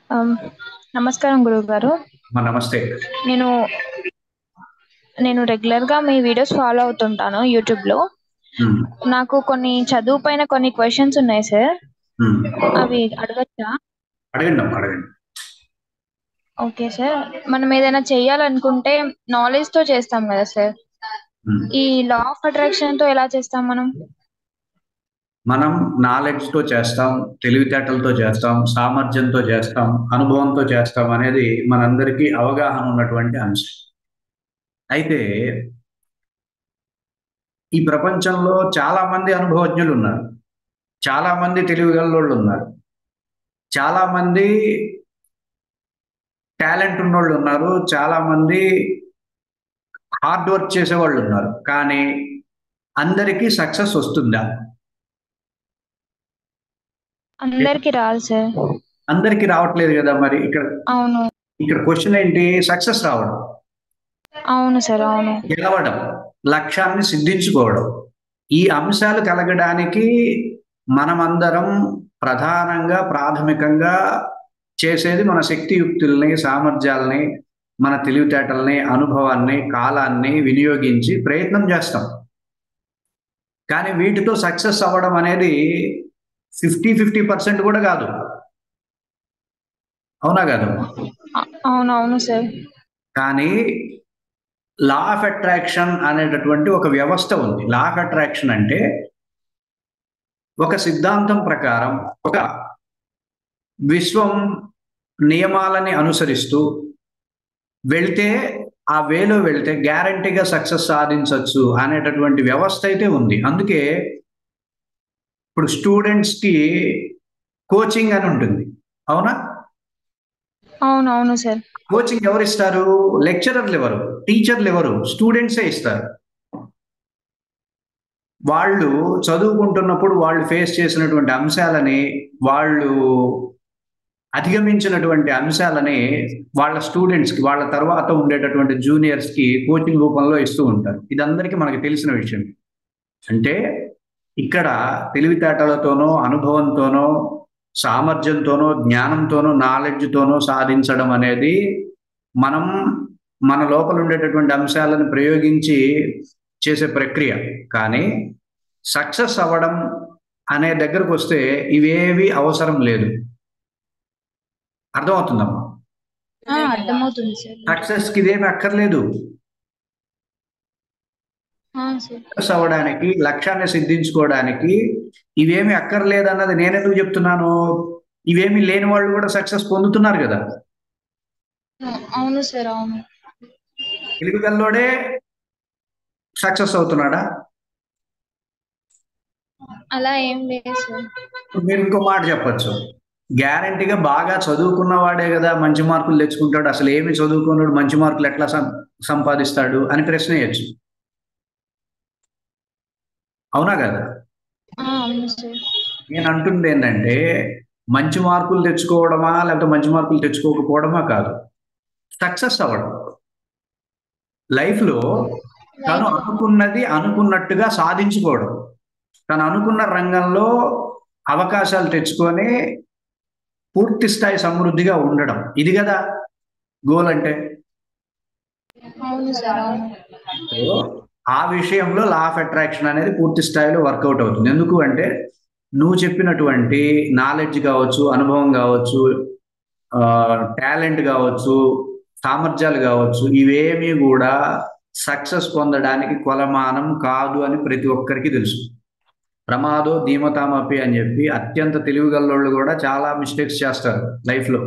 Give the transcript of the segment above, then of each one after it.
ఆమ్, నమస్కారం గురువు గారు. నమస్తే. నేను నేను రెగ్యులర్ గా మీ వీడియోస్ ఫాలో అవుతుంటాను యూట్యూబ్ లో. ఉమ్, నాకు కొన్ని చదువు పైన కొన్ని క్వశ్చన్స్ ఉన్నాయి సార్, ఉమ్. అవి అడగచ్చా? అడగండి అమ్మా, అడగండి. Okay sir. మనం ఏదైనా చేయాలనుకుంటే నాలెడ్జ్ తో చేస్తాం కదా సార్. ఉమ్. ఈ లా ఆఫ్ అట్రాక్షన్ తో ఎలా చేస్తాం మనం? మనం నాలెడ్జ్తో చేస్తాం, తెలివితేటలతో చేస్తాం, సామర్థ్యంతో చేస్తాం, అనుభవంతో చేస్తాం అనేది మనందరికీ అవగాహన ఉన్నటువంటి అంశం. అయితే ఈ ప్రపంచంలో చాలా మంది అనుభవజ్ఞులు ఉన్నారు, చాలా మంది తెలివిగలవాళ్ళు ఉన్నారు, చాలా మంది టాలెంట్ ఉన్నోళ్ళు ఉన్నారు, చాలా మంది హార్డ్ వర్క్ చేసేవాళ్ళు ఉన్నారు. కానీ అందరికీ సక్సెస్ వస్తుందా? అందరికి రాదు సార్. అందరికీ రావట్లేదు కదా. మరి ఇక్కడ అవును. ఇక్కడ క్వశ్చన్ ఏంటి? సక్సెస్ రావడం, అవును సార్, అవును. గెలవడం, లక్ష్యాన్ని సిద్ధించుకోవడం, ఈ అంశాలు కలగడానికి మనమందరం ప్రధానంగా ప్రాథమికంగా చేసేది మన శక్తియుక్తుల్ని, సామర్థ్యాల్ని, మన తెలివితేటల్ని, అనుభవాన్ని, కాలాన్ని వినియోగించి ప్రయత్నం చేస్తాం. కానీ వీటితో సక్సెస్ అవ్వడం అనేది 50% కూడా కాదు. అవునా కాదు? అవునవును సార్. కానీ లా ఆఫ్ అట్రాక్షన్ అనేటటువంటి ఒక వ్యవస్థ ఉంది. లా ఆఫ్ అట్రాక్షన్ అంటే ఒక సిద్ధాంతం ప్రకారం ఒక విశ్వం నియమాలని అనుసరిస్తూ వెళ్తే, ఆ వేలో వెళ్తే గ్యారంటీగా సక్సెస్ సాధించవచ్చు అనేటటువంటి వ్యవస్థ అయితే ఉంది. అందుకే ఇప్పుడు స్టూడెంట్స్కి కోచింగ్ అని ఉంటుంది. అవునా? అవునవును సార్. కోచింగ్ ఎవరు ఇస్తారు? లెక్చరర్లు ఎవరు? టీచర్లు ఎవరు? స్టూడెంట్సే ఇస్తారు. వాళ్ళు చదువుకుంటున్నప్పుడు వాళ్ళు ఫేస్ చేసినటువంటి అంశాలని, వాళ్ళు అధిగమించినటువంటి అంశాలని వాళ్ళ స్టూడెంట్స్కి, వాళ్ళ తర్వాత ఉండేటటువంటి జూనియర్స్కి కోచింగ్ రూపంలో ఇస్తూ ఉంటారు. ఇదందరికీ మనకు తెలిసిన విషయం. అంటే ఇక్కడ తెలివితేటలతోనో, అనుభవంతోనో, సామర్థ్యంతోనో, జ్ఞానంతోనో, నాలెడ్జ్తోనో సాధించడం అనేది మనం మన లోపల ఉండేటటువంటి అంశాలను ప్రయోగించి చేసే ప్రక్రియ. కానీ సక్సెస్ అవ్వడం అనే దగ్గరకు వస్తే ఇవేవి అవసరం లేదు. అర్థమవుతుందమ్మా? అర్థమవుతుంది సార్. సక్సెస్కి ఇదేమి అక్కర్లేదు. సార్. సక్సెస్ అవ్వడానికి, లక్ష్యాన్ని సిద్ధించుకోవడానికి ఇవేమి అక్కర్లేదన్నది నేనెందుకు చెప్తున్నాను? ఇవేమి లేని వాళ్ళు కూడా సక్సెస్ పొందుతున్నారు కదా. అవును సార్, అవును. తెలివిగల్లోడే సక్సెస్ అవుతున్నాడా? అలా ఏం లేదు సార్. మీరు ఇంకో మాట చెప్పొచ్చు. గ్యారంటీగా బాగా చదువుకున్న వాడే కదా మంచి మార్కులు తెచ్చుకుంటాడు, అసలు ఏమి చదువుకున్నాడు మంచి మార్కులు ఎట్లా సంపాదిస్తాడు అని ప్రశ్న వేయచ్చు. అవునా కదా? అవును సార్. నేను అంటుంది ఏంటంటే, మంచి మార్కులు తెచ్చుకోవడమా లేకపోతే మంచి మార్కులు తెచ్చుకోకపోవడమా కాదు, సక్సెస్ అవ్వడం. లైఫ్లో తను అనుకున్నది అనుకున్నట్టుగా సాధించుకోవడం, తను అనుకున్న రంగంలో అవకాశాలు తెచ్చుకొని పూర్తి స్థాయి సమృద్ధిగా ఉండడం, ఇది కదా గోల్ అంటే. అవును సార్, అవును. సో ఆ విషయంలో లా ఆఫ్ అట్రాక్షన్ అనేది పూర్తి స్థాయిలో వర్కౌట్ అవుతుంది. ఎందుకు అంటే నువ్వు చెప్పినటువంటి నాలెడ్జ్ కావచ్చు, అనుభవం కావచ్చు, టాలెంట్ కావచ్చు, సామర్థ్యాలు కావచ్చు, ఇవేమీ కూడా సక్సెస్ పొందడానికి కొలమానం కాదు అని ప్రతి ఒక్కరికి తెలుసు. ప్రమాదో ధీమతామపి అని చెప్పి అత్యంత తెలివిగల్లోళ్ళు కూడా చాలా మిస్టేక్స్ చేస్తారు లైఫ్లో.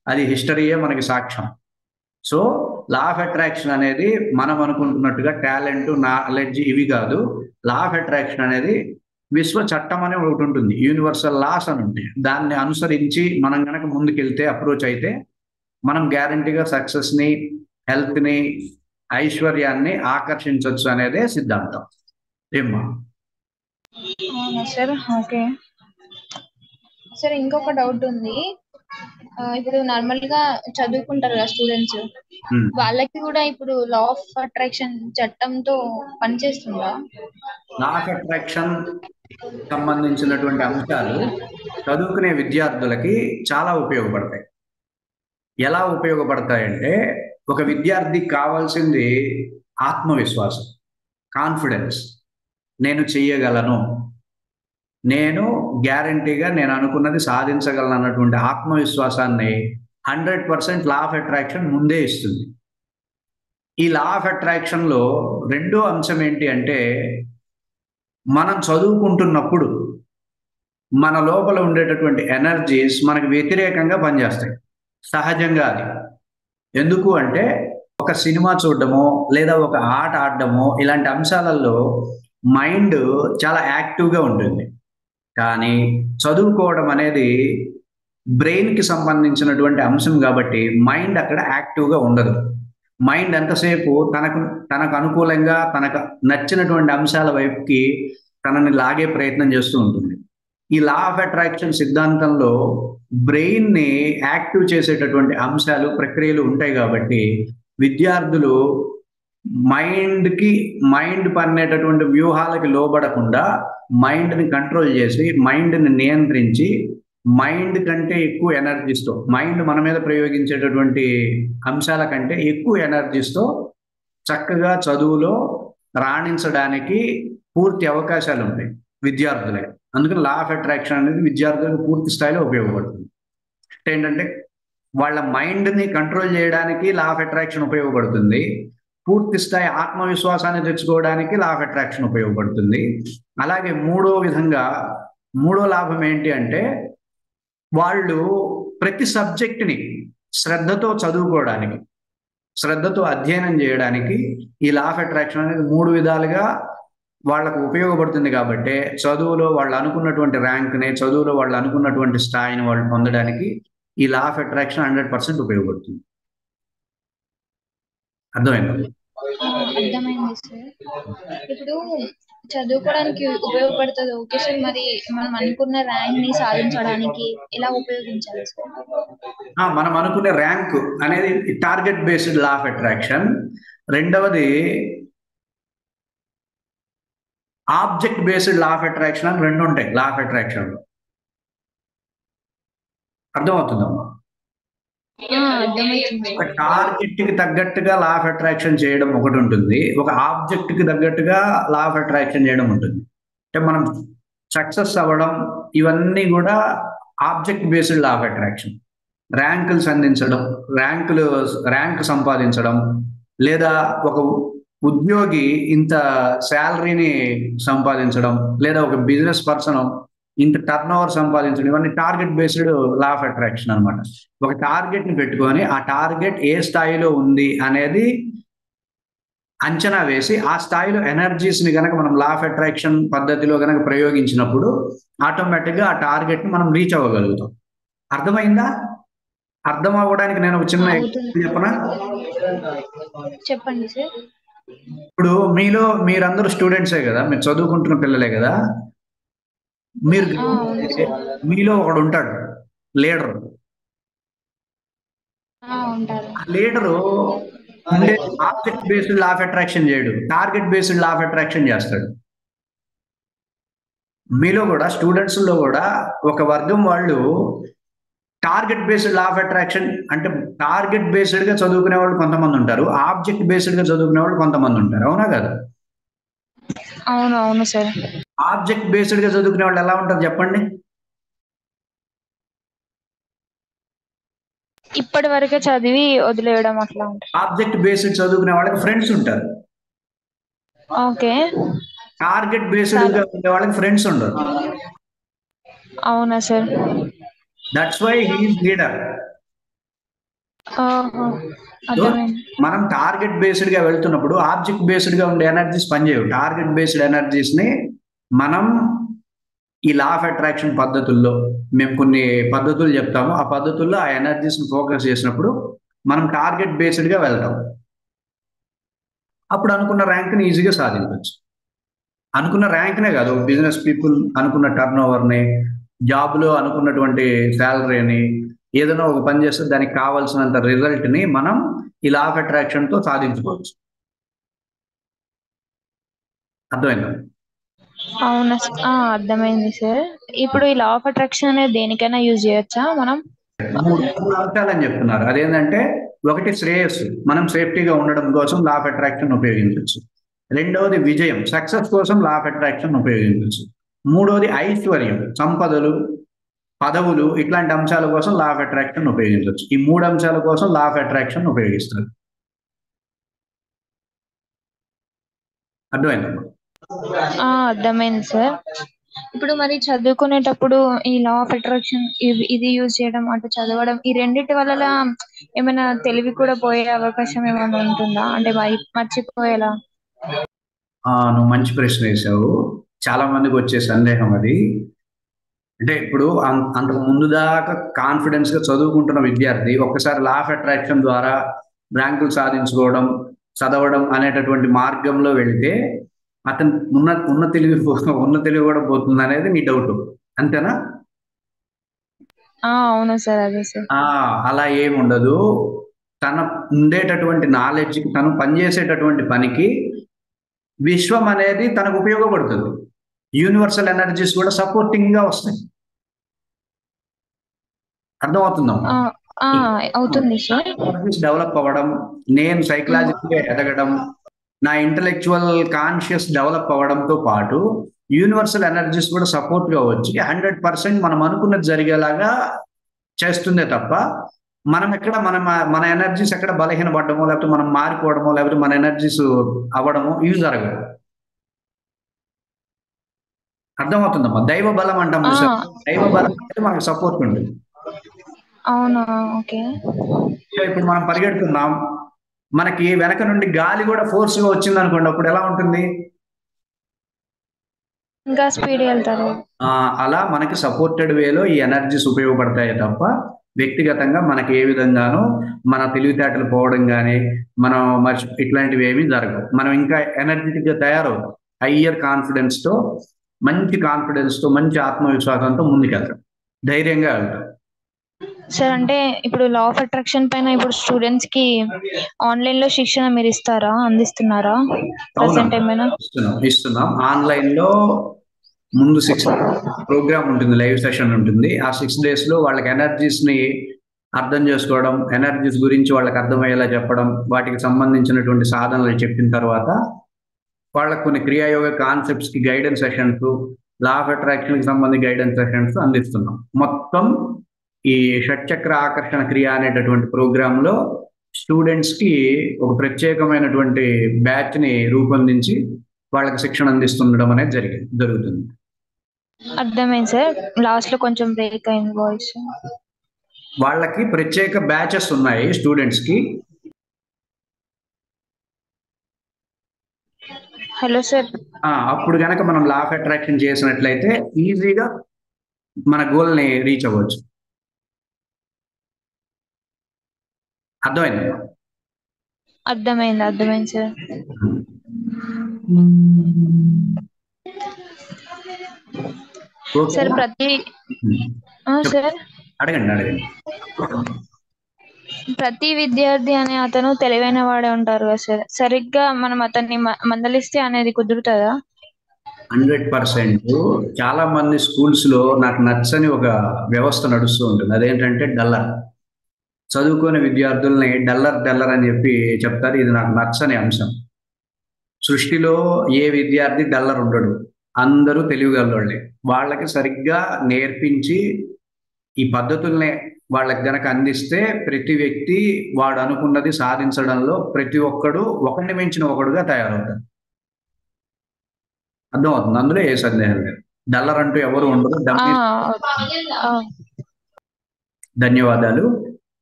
అది హిస్టరీయే మనకి సాక్ష్యం. సో లా ఆఫ్ అట్రాక్షన్ అనేది మనం అనుకుంటున్నట్టుగా టాలెంట్, నాలెడ్జ్ ఇవి కాదు. లా ఆఫ్ అట్రాక్షన్ అనేది విశ్వ చట్టం అనే ఒకటి ఉంటుంది, యూనివర్సల్ లాస్ అని ఉంటాయి. దాన్ని అనుసరించి మనం కనుక ముందుకెళ్తే, అప్రోచ్ అయితే మనం గ్యారంటీగా సక్సెస్ని, హెల్త్ని, ఐశ్వర్యాన్ని ఆకర్షించవచ్చు అనేదే సిద్ధాంతం. ఏమ్మా? అవునా సార్. Okay sir. ఇంకొక డౌట్ ఉంది. ఇప్పుడు నార్మల్ గా చదువుకుంటారు కదా స్టూడెంట్స్, వాళ్ళకి కూడా ఇప్పుడు లా ఆఫ్ అట్రాక్షన్ చట్టంతో పనిచేస్తుందా? లా ఆఫ్ అట్రాక్షన్ సంబంధించినటువంటి అంశాలు చదువుకునే విద్యార్థులకి చాలా ఉపయోగపడతాయి. ఎలా ఉపయోగపడతాయంటే, ఒక విద్యార్థికి కావాల్సింది ఆత్మవిశ్వాసం, కాన్ఫిడెన్స్. నేను చెయ్యగలను, నేను గ్యారంటీగా నేను అనుకున్నది సాధించగలను అన్నటువంటి ఆత్మవిశ్వాసాన్ని 100% లా ఆఫ్ అట్రాక్షన్ ముందే ఇస్తుంది. ఈ లా ఆఫ్ అట్రాక్షన్‌లో రెండో అంశం ఏంటి అంటే, మనం చదువుకుంటున్నప్పుడు మన లోపల ఉండేటటువంటి ఎనర్జీస్ మనకు వ్యతిరేకంగా పనిచేస్తాయి. సహజంగా అది. ఎందుకు అంటే, ఒక సినిమా చూడడమో, లేదా ఒక ఆట ఆడడమో ఇలాంటి అంశాలలో మైండ్ చాలా యాక్టివ్‌గా ఉంటుంది. కానీ చదువుకోవడం అనేది బ్రెయిన్‌కి సంబంధించినటువంటి అంశం గాబట్టి మైండ్ అక్కడ యాక్టివ్‌గా ఉండదు. మైండ్ ఎంతసేపు తనకు అనుకూలంగా, తనకు నచ్చినటువంటి అంశాల వైపుకి తనని లాగే ప్రయత్నం చేస్తూ ఉంటుంది. ఈ లా ఆఫ్ అట్రాక్షన్ సిద్ధాంతంలో బ్రెయిన్‌ని యాక్టివ్ చేసేటటువంటి అంశాలు, ప్రక్రియలు ఉంటాయి గాబట్టి, విద్యార్థులు మైండ్‌కి మైండ్ పన్నేటటువంటి వ్యూహాలకి లోబడకుండా మైండ్‌ని కంట్రోల్ చేసి, మైండ్‌ని నియంత్రించి, మైండ్ కంటే ఎక్కువ ఎనర్జీస్‌తో, మైండ్ మన మీద ప్రయోగించేటటువంటి అంశాల కంటే ఎక్కువ ఎనర్జీస్‌తో చక్కగా చదువులో రాణించడానికి పూర్తి అవకాశాలుంటాయి విద్యార్థులకి. అందుకని లా ఆఫ్ అట్రాక్షన్ అనేది విద్యార్థులకు పూర్తి స్థాయిలో ఉపయోగపడుతుంది. ఏంటంటే, వాళ్ళ మైండ్‌ని కంట్రోల్ చేయడానికి లా ఆఫ్ అట్రాక్షన్ ఉపయోగపడుతుంది. పూర్తి స్థాయి ఆత్మవిశ్వాసాన్ని తెచ్చుకోవడానికి లా ఆఫ్ అట్రాక్షన్ ఉపయోగపడుతుంది. అలాగే మూడో లాభం ఏంటి అంటే, వాళ్ళు ప్రతి సబ్జెక్ట్‌ని శ్రద్ధతో చదువుకోవడానికి, శ్రద్ధతో అధ్యయనం చేయడానికి ఈ లా ఆఫ్ అట్రాక్షన్ అనేది 3 విధాలుగా వాళ్ళకు ఉపయోగపడుతుంది కాబట్టే, చదువులో వాళ్ళు అనుకున్నటువంటి ర్యాంక్‌ని, చదువులో వాళ్ళు అనుకున్నటువంటి స్థాయిని వాళ్ళు పొందడానికి ఈ లా ఆఫ్ అట్రాక్షన్ 100% ఉపయోగపడుతుంది. అర్థమైందా? అర్థమైంది సార్. ఇప్పుడు చదువుకోవడానికి ఉపయోగపడుతుంది ఓకే సార్. మరి మనం అనుకున్న ర్యాంక్ ని సాధించడానికి ఎలా ఉపయోగించాలి సార్? మనం అనుకునే ర్యాంక్ అనేది target based law of attraction. రెండవది object based law of attraction అని 2 ఉంటాయి లా ఆఫ్ అట్రాక్షన్‌లో. అర్థమవుతుందమ్మా? అర్థమవుతుంది ఒక సార్. టార్గెట్‌కి తగ్గట్టుగా లా ఆఫ్ అట్రాక్షన్ చేయడం ఒకటుంటుంది. ఒక ఆబ్జెక్ట్‌కి తగ్గట్టుగా లా ఆఫ్ అట్రాక్షన్ చేయడం ఉంటుంది. అంటే మనం సక్సెస్ అవ్వడం ఇవన్నీ గూడా object based law of attraction. ర్యాంకులు సంధించడం, ర్యాంక్ సంపాదించడం, లేదా ఒక ఉద్యోగి ఇంత సాలరీని సంపాదించడం, లేదా ఒక బిజినెస్ పర్సన్ ఇంత టర్నోవర్ సంపాదించడం, ఇవన్నీ target based law of attraction అన్నమాట. ఒక టార్గెట్‌ని పెట్టుకొని, ఆ టార్గెట్ ఏ స్థాయిలో ఉంది అనేది అంచనా వేసి, ఆ స్థాయిలో ఎనర్జీస్‌ని గనక మనం లా ఆఫ్ అట్రాక్షన్ పద్ధతిలో గనక ప్రయోగించినప్పుడు ఆటోమేటిక్‌గా ఆ టార్గెట్‌ని మనం రీచ్ అవ్వగలుగుతాం. అర్థమైందా? అర్థం అవ్వడానికి నేను ఒక చిన్న అవుతుంది ఎగ్జాంపుల్ చెప్పనా? చెప్పండి సార్. ఇప్పుడు మీరందరూ స్టూడెంట్సే గదా! మీరు చదువుకుంటున్న పిల్లలే గదా! మీరు అవును గమనిస్తే సార్. మీలో ఒకడుంటాడు లీడరు. ఉంటారు. ఆ లీడరు ఉండే object based law of attraction జేయడు. Target based law of attraction జేస్తాడు. మీలో గూడా స్టూడెంట్స్‌లో గూడా ఒక వర్గం వాళ్ళు target based law of attraction అంటే టార్గెట్ బేస్డ్‌గా చదువుకునే వాళ్ళు కొంతమందుంటారు. ఆబ్జెక్ట్ బేస్డ్‌గా చదువుకునే వాళ్ళు కొంతమందుంటారు. అవునా కాదా? అవును సార్. ఆబ్జెక్ట్ బేస్డ్‌గా చదువుకునే వాళ్ళు ఎలా ఉంటారు చెప్పండి? ఇప్పటి వరకే చదివి వదిలేయడం అట్లా ఉంటుంది. ఆబ్జెక్ట్ బేస్డ్ చదువుకునే వాళ్ళకి ఫ్రెండ్స్ ఉంటారు. ఓకే. టార్గెట్ చాలా బేస్డ్‌గా ఉండే వాళ్ళకి ఫ్రెండ్స్ ఉండరు. అవునా sir? That's why he is leader. ఆహా! సో, అర్థమైంది. మనం టార్గెట్ బేస్డ్‌గా వెళ్తున్నప్పుడు ఆబ్జెక్ట్ బేస్డ్‌గా ఉండే ఎనర్జీస్ పనిచేయవు. టార్గెట్ బేస్డ్ ఎనర్జీస్‌ని మనం ఈ లా ఆఫ్ అట్రాక్షన్ పద్ధతుల్లో మేము కొన్ని పద్ధతులు చెప్తాము. ఆ పద్ధతుల్లో ఆ ఎనర్జీస్‌ని ఫోకస్ చేసినప్పుడు మనం టార్గెట్ బేస్డ్‌గా వెళ్తాం. అప్పుడు అనుకున్న ర్యాంక్‌ని ఈజీగా సాధించొచ్చు. అనుకున్న ర్యాంక్‌నే కాదు, బిజినెస్ పీపుల్ అనుకున్న టర్నోవర్‌ని, జాబ్‌లో అనుకున్నటువంటి సాలరీని, ఏదైనా ఒక పని చేస్తే దానికి కావాల్సినంత రిజల్ట్‌ని మనం ఈ లా ఆఫ్ అట్రాక్షన్‌తో సాధించుకోవచ్చు. అర్థమైందా? అవునా అర్థమైంది సార్. ఇప్పుడు ఈ లా ఆఫ్ అట్రాక్షన్ అనేది దేనికైనా యూజ్ చేయొచ్చా మనం? మూడు అంశాలు అని చెప్తున్నారు. అదేంటంటే ఒకటి శ్రేయస్సు, మనం సేఫ్టీగా ఉండడం కోసం లా ఆఫ్ అట్రాక్షన్ ఉపయోగించవచ్చు. రెండవది విజయం, సక్సెస్ కోసం లా ఆఫ్ అట్రాక్షన్ ఉపయోగించవచ్చు. మూడవది ఐశ్వర్యం, సంపదలు, పదవులు, ఇట్లాంటి అంశాల కోసం లా ఆఫ్ అట్రాక్షన్ ఉపయోగించవచ్చు. ఈ మూడు అంశాల కోసం లా ఆఫ్ అట్రాక్షన్ ఉపయోగిస్తారు. అర్థమైందమ్మా? అర్థమైంది సార్. ఇప్పుడు మరి చదువుకునేటప్పుడు ఈ లా ఆఫ్ అట్రాక్షన్ ఇది యూజ్ చేయడం, అటు చదవడం, ఈ రెండిటి వల్ల ఏమైనా తెలివి కూడా పోయే అవకాశం ఏమైనా ఉంటుందా? అంటే మర్చిపోయేలా? నువ్వు మంచి ప్రశ్న వేసావు. చాలా మందికి వచ్చే సందేహం అది. అంటే ఇప్పుడు అంతకు ముందు దాకా కాన్ఫిడెన్స్ గా చదువుకుంటున్న విద్యార్థి ఒక్కసారి లా ఆఫ్ అట్రాక్షన్ ద్వారా ర్యాంకులు సాధించుకోవడం, చదవడం అనేటటువంటి మార్గంలో వెళితే అతను ఉన్న తెలివి కూడా పోతుంది అనేది నీ డౌట్, అంతేనా? అవును సార్, అదే సార్. అలా ఏమి ఉండదు. తన ఉండేటటువంటి నాలెడ్జ్కి, తను పనిచేసేటటువంటి పనికి విశ్వం అనేది తనకు ఉపయోగపడుతుంది. యూనివర్సల్ ఎనర్జీస్ కూడా సపోర్టింగ్ గా వస్తాయి. అర్థమవుతుందమ్మా? అవుతుంది సార్. డెవలప్ అవ్వడం, నేను సైకలాజికల్గా ఎదగడం, నా ఇంటలెక్చువల్ కాన్షియస్ డెవలప్ అవ్వడంతో పాటు యూనివర్సల్ ఎనర్జీస్ కూడా సపోర్ట్ గా వచ్చి 100% మనం అనుకున్నది జరిగేలాగా చేస్తుందే తప్ప మనం ఎక్కడ మన ఎనర్జీస్ ఎక్కడ బలహీనపడడమో, లేకపోతే మనం మారిపోవడమో, లేకపోతే మన ఎనర్జీస్ అవ్వడమో ఇవి జరగదు. అర్థమవుతుందమ్మా? దైవ బలం అంటాం. దైవ బలం అంటే మనకు సపోర్ట్ ఉంటుంది. అవునా? ఓకే. ఇప్పుడు మనం పరిగెడుతున్నాం, మనకి వెనక నుండి గాలి కూడా ఫోర్స్ గా వచ్చింది అనుకోండి, అప్పుడు ఎలా ఉంటుంది? ఇంకా స్పీడ్ వెళ్తారు. అలా మనకి సపోర్టెడ్ వేలో ఈ ఎనర్జీస్ ఉపయోగపడతాయి తప్ప వ్యక్తిగతంగా మనకి ఏ విధంగానూ మన తెలివితేటలు పోవడం కానీ, మనం ఇట్లాంటివి ఏమీ జరగవు. మనం ఇంకా ఎనర్జెటిక్ గా తయారవుతాం. హయ్యర్ కాన్ఫిడెన్స్ తో, మంచి ఆత్మవిశ్వాసంతో ముందుకెళ్తాం, ధైర్యంగా వెళ్తాం. సార్, అంటే ఇప్పుడు లా ఆఫ్ అట్రాక్షన్ పైన ఇప్పుడు స్టూడెంట్స్ కి ఆన్లైన్ లో శిక్షణ మీరు అందిస్తున్నారా? ప్రెసెంట్ ఏమైనా ఇస్తున్నాం. ఆన్లైన్ లో ముందు 6 ప్రోగ్రామ్ ఉంటుంది, లైవ్ సెషన్ ఉంటుంది. ఆ 6 days లో వాళ్ళకి ఎనర్జీస్ ని అర్థం చేసుకోవడం, ఎనర్జీస్ గురించి వాళ్ళకి అర్థమయ్యేలా చెప్పడం, వాటికి సంబంధించినటువంటి సాధనలు చెప్పిన తర్వాత వాళ్ళకు కొన్ని క్రియాయోగ కాన్సెప్ట్స్ కి guidance sessions, law of attraction కి సంబంధించి గైడెన్స్ సెషన్స్ అందిస్తున్నాం. మొత్తం ఈ షట్చక్ర ఆకర్షణ క్రియ అనేటటువంటి ప్రోగ్రామ్ లో స్టూడెంట్స్ కి ఒక ప్రత్యేకమైనటువంటి బ్యాచ్ ని రూపొందించి వాళ్ళకి శిక్షణ అందిస్తుండడం అనేది జరుగుతుంది. అర్థమైంది సార్. లాస్ట్ లో కొంచెం బ్రేక్ అయింది వాయిస్. వాళ్ళకి ప్రత్యేక బ్యాచెస్ ఉన్నాయి స్టూడెంట్స్ కి. Hello sir. అప్పుడు కనుక మనం లా ఆఫ్ అట్రాక్షన్ చేసినట్లయితే ఈజీగా మన గోల్ ని రీచ్ అవ్వచ్చు. అర్థమైంది? అర్థమైంది సార్. సార్, అడగండి. ప్రతి విద్యార్థి అనే అతను తెలివైన వాడే ఉంటారు కదా సార్. సరిగ్గా మనం అతన్ని మందలిస్తే అనేది కుదురుతుందా? 100%. చాలా మంది స్కూల్స్ లో నాకు నచ్చని ఒక వ్యవస్థ నడుస్తూ ఉంటుంది. అదేంటంటే డల్లర్. చదువుకునే విద్యార్థుల్ని డల్లర్ అని చెప్పి చెప్తారు. ఇది నాకు నచ్చని అంశం. సృష్టిలో ఏ విద్యార్థి డల్లర్ ఉండడు, అందరూ తెలివిగలవాళ్ళే. వాళ్ళకి సరిగ్గా నేర్పించి ఈ పద్ధతుల్ని వాళ్ళకి గనక అందిస్తే ప్రతి వ్యక్తి వాడు అనుకున్నది సాధించడంలో ప్రతి ఒక్కడు ఒకరిని మించిన ఒకడుగా తయారవుతారు. అర్థమవుతుంది? అందులో ఏ సందేహం లేదు. డల్లర్ అంటూ ఎవరు ఉండరు. ధన్యవాదాలు.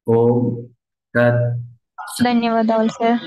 ఓం తత్. ధన్యవాదాలు సార్.